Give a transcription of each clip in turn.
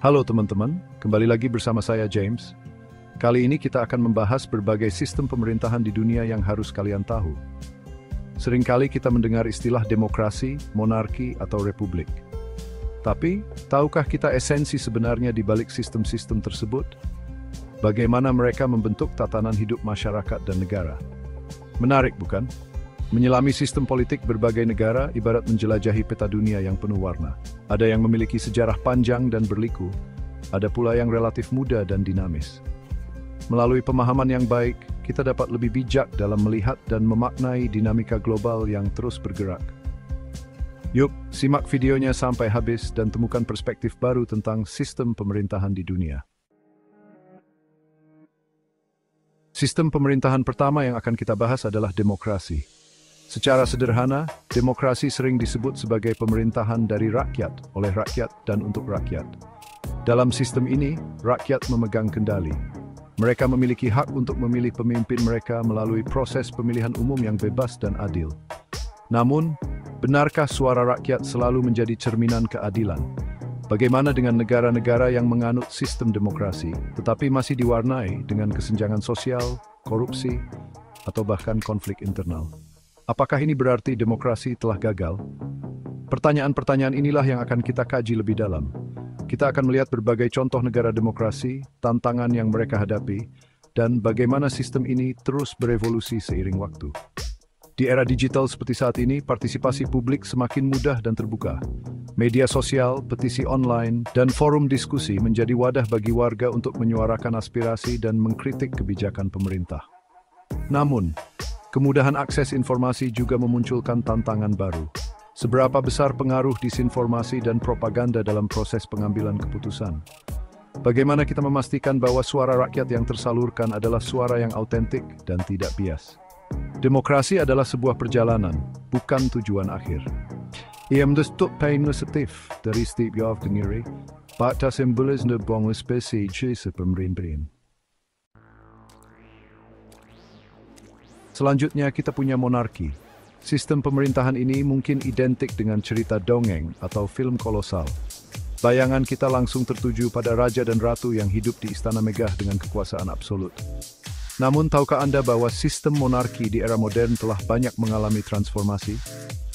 Halo teman-teman, kembali lagi bersama saya James. Kali ini kita akan membahas berbagai sistem pemerintahan di dunia yang harus kalian tahu. Seringkali kita mendengar istilah demokrasi, monarki, atau republik. Tapi, tahukah kita esensi sebenarnya di balik sistem-sistem tersebut? Bagaimana mereka membentuk tatanan hidup masyarakat dan negara? Menarik bukan? Menyelami sistem politik berbagai negara ibarat menjelajahi peta dunia yang penuh warna. Ada yang memiliki sejarah panjang dan berliku, ada pula yang relatif muda dan dinamis. Melalui pemahaman yang baik, kita dapat lebih bijak dalam melihat dan memaknai dinamika global yang terus bergerak. Yuk, simak videonya sampai habis dan temukan perspektif baru tentang sistem pemerintahan di dunia. Sistem pemerintahan pertama yang akan kita bahas adalah demokrasi. Secara sederhana, demokrasi sering disebut sebagai pemerintahan dari rakyat, oleh rakyat, dan untuk rakyat. Dalam sistem ini, rakyat memegang kendali. Mereka memiliki hak untuk memilih pemimpin mereka melalui proses pemilihan umum yang bebas dan adil. Namun, benarkah suara rakyat selalu menjadi cerminan keadilan? Bagaimana dengan negara-negara yang menganut sistem demokrasi, tetapi masih diwarnai dengan kesenjangan sosial, korupsi, atau bahkan konflik internal? Apakah ini berarti demokrasi telah gagal? Pertanyaan-pertanyaan inilah yang akan kita kaji lebih dalam. Kita akan melihat berbagai contoh negara demokrasi, tantangan yang mereka hadapi, dan bagaimana sistem ini terus berevolusi seiring waktu. Di era digital seperti saat ini, partisipasi publik semakin mudah dan terbuka. Media sosial, petisi online, dan forum diskusi menjadi wadah bagi warga untuk menyuarakan aspirasi dan mengkritik kebijakan pemerintah. Namun, kemudahan akses informasi juga memunculkan tantangan baru. Seberapa besar pengaruh disinformasi dan propaganda dalam proses pengambilan keputusan? Bagaimana kita memastikan bahwa suara rakyat yang tersalurkan adalah suara yang autentik dan tidak bias? Demokrasi adalah sebuah perjalanan, bukan tujuan akhir. Ia mendetuk positif dari setiap negara, pada simbolisme bangsa spesies pemerintahan. Selanjutnya kita punya monarki. Sistem pemerintahan ini mungkin identik dengan cerita dongeng atau film kolosal. Bayangan kita langsung tertuju pada raja dan ratu yang hidup di istana megah dengan kekuasaan absolut. Namun tahukah Anda bahwa sistem monarki di era modern telah banyak mengalami transformasi?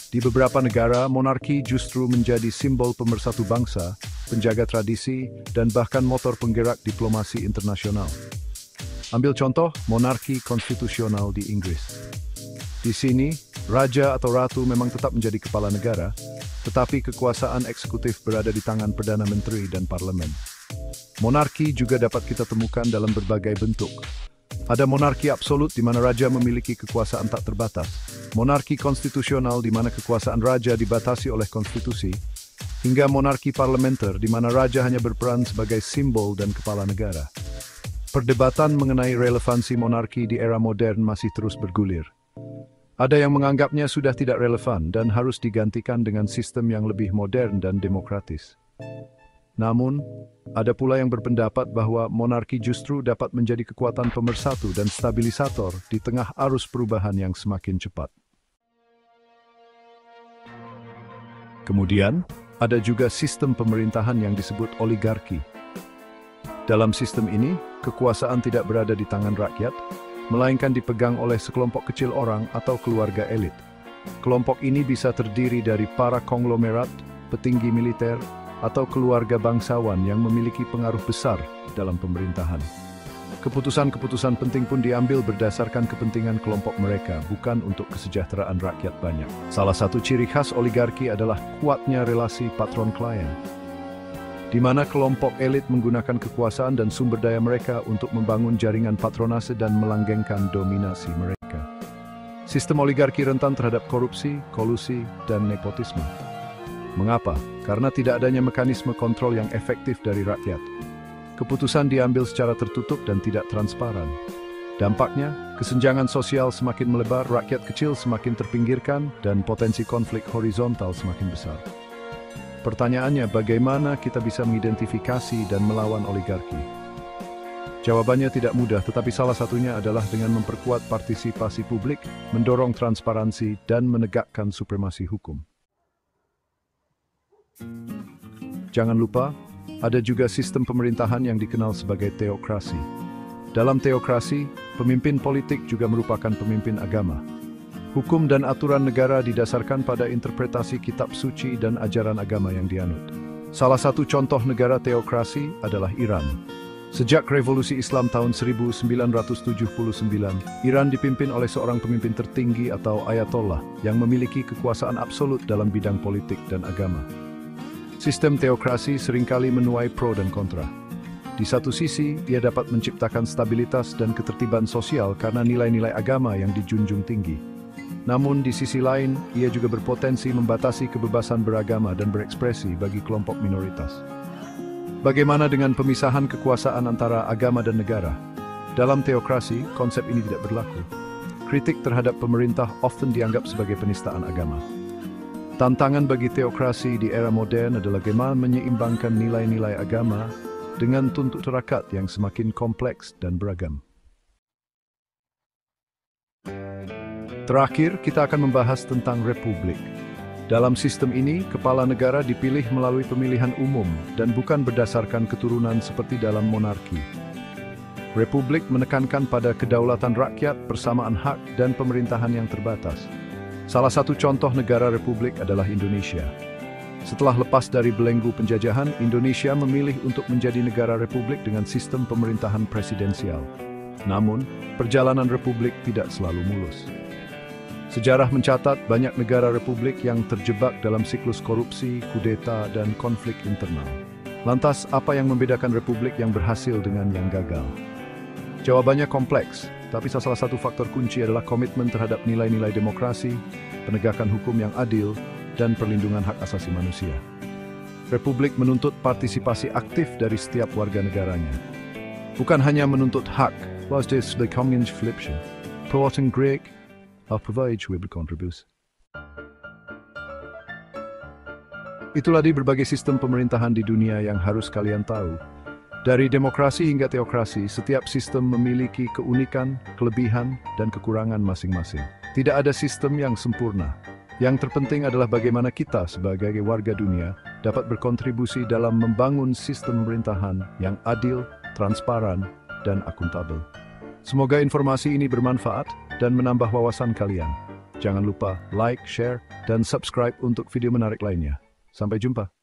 Di beberapa negara, monarki justru menjadi simbol pemersatu bangsa, penjaga tradisi, dan bahkan motor penggerak diplomasi internasional. Ambil contoh, monarki konstitusional di Inggris. Di sini, raja atau ratu memang tetap menjadi kepala negara, tetapi kekuasaan eksekutif berada di tangan Perdana Menteri dan Parlemen. Monarki juga dapat kita temukan dalam berbagai bentuk. Ada monarki absolut di mana raja memiliki kekuasaan tak terbatas, monarki konstitusional di mana kekuasaan raja dibatasi oleh konstitusi, hingga monarki parlementer di mana raja hanya berperan sebagai simbol dan kepala negara. Perdebatan mengenai relevansi monarki di era modern masih terus bergulir. Ada yang menganggapnya sudah tidak relevan dan harus digantikan dengan sistem yang lebih modern dan demokratis. Namun, ada pula yang berpendapat bahwa monarki justru dapat menjadi kekuatan pemersatu dan stabilisator di tengah arus perubahan yang semakin cepat. Kemudian, ada juga sistem pemerintahan yang disebut oligarki. Dalam sistem ini, kekuasaan tidak berada di tangan rakyat, melainkan dipegang oleh sekelompok kecil orang atau keluarga elit. Kelompok ini bisa terdiri dari para konglomerat, petinggi militer, atau keluarga bangsawan yang memiliki pengaruh besar dalam pemerintahan. Keputusan-keputusan penting pun diambil berdasarkan kepentingan kelompok mereka, bukan untuk kesejahteraan rakyat banyak. Salah satu ciri khas oligarki adalah kuatnya relasi patron-klien, di mana kelompok elit menggunakan kekuasaan dan sumber daya mereka untuk membangun jaringan patronase dan melanggengkan dominasi mereka. Sistem oligarki rentan terhadap korupsi, kolusi, dan nepotisme. Mengapa? Karena tidak adanya mekanisme kontrol yang efektif dari rakyat. Keputusan diambil secara tertutup dan tidak transparan. Dampaknya, kesenjangan sosial semakin melebar, rakyat kecil semakin terpinggirkan, dan potensi konflik horizontal semakin besar. Pertanyaannya, bagaimana kita bisa mengidentifikasi dan melawan oligarki? Jawabannya tidak mudah, tetapi salah satunya adalah dengan memperkuat partisipasi publik, mendorong transparansi, dan menegakkan supremasi hukum. Jangan lupa, Ada juga sistem pemerintahan yang dikenal sebagai teokrasi. Dalam teokrasi, pemimpin politik juga merupakan pemimpin agama. Hukum dan aturan negara didasarkan pada interpretasi kitab suci dan ajaran agama yang dianut. Salah satu contoh negara teokrasi adalah Iran. Sejak Revolusi Islam tahun 1979, Iran dipimpin oleh seorang pemimpin tertinggi atau ayatollah yang memiliki kekuasaan absolut dalam bidang politik dan agama. Sistem teokrasi seringkali menuai pro dan kontra. Di satu sisi, ia dapat menciptakan stabilitas dan ketertiban sosial karena nilai-nilai agama yang dijunjung tinggi. Namun di sisi lain, ia juga berpotensi membatasi kebebasan beragama dan berekspresi bagi kelompok minoritas. Bagaimana dengan pemisahan kekuasaan antara agama dan negara? Dalam teokrasi, konsep ini tidak berlaku. Kritik terhadap pemerintah often dianggap sebagai penistaan agama. Tantangan bagi teokrasi di era modern adalah bagaimana menyeimbangkan nilai-nilai agama dengan tuntut rakyat yang semakin kompleks dan beragam. Terakhir, kita akan membahas tentang republik. Dalam sistem ini, kepala negara dipilih melalui pemilihan umum dan bukan berdasarkan keturunan seperti dalam monarki. Republik menekankan pada kedaulatan rakyat, persamaan hak, dan pemerintahan yang terbatas. Salah satu contoh negara republik adalah Indonesia. Setelah lepas dari belenggu penjajahan, Indonesia memilih untuk menjadi negara republik dengan sistem pemerintahan presidensial. Namun, perjalanan republik tidak selalu mulus. Sejarah mencatat banyak negara republik yang terjebak dalam siklus korupsi, kudeta, dan konflik internal. Lantas, apa yang membedakan republik yang berhasil dengan yang gagal? Jawabannya kompleks, tapi salah satu faktor kunci adalah komitmen terhadap nilai-nilai demokrasi, penegakan hukum yang adil, dan perlindungan hak asasi manusia. Republik menuntut partisipasi aktif dari setiap warga negaranya. Bukan hanya menuntut hak, Itulah di berbagai sistem pemerintahan di dunia yang harus kalian tahu. Dari demokrasi hingga teokrasi, setiap sistem memiliki keunikan, kelebihan, dan kekurangan masing-masing. Tidak ada sistem yang sempurna. Yang terpenting adalah bagaimana kita sebagai warga dunia dapat berkontribusi dalam membangun sistem pemerintahan yang adil, transparan, dan akuntabel. Semoga informasi ini bermanfaat dan menambah wawasan kalian. Jangan lupa like, share, dan subscribe untuk video menarik lainnya. Sampai jumpa.